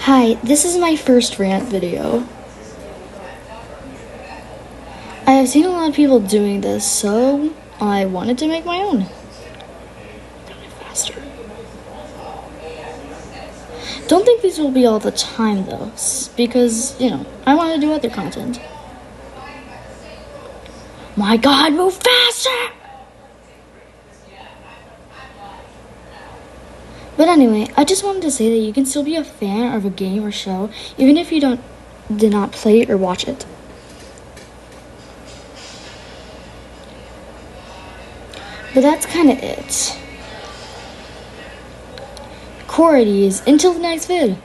Hi, this is my first rant video. I have seen a lot of people doing this, so I wanted to make my own. Faster. Don't think these will be all the time though, because, I want to do other content. My God, move faster! But anyway, I just wanted to say that you can still be a fan of a game or show, even if you did not play it or watch it. But that's kind of it. Cordies, until the next vid.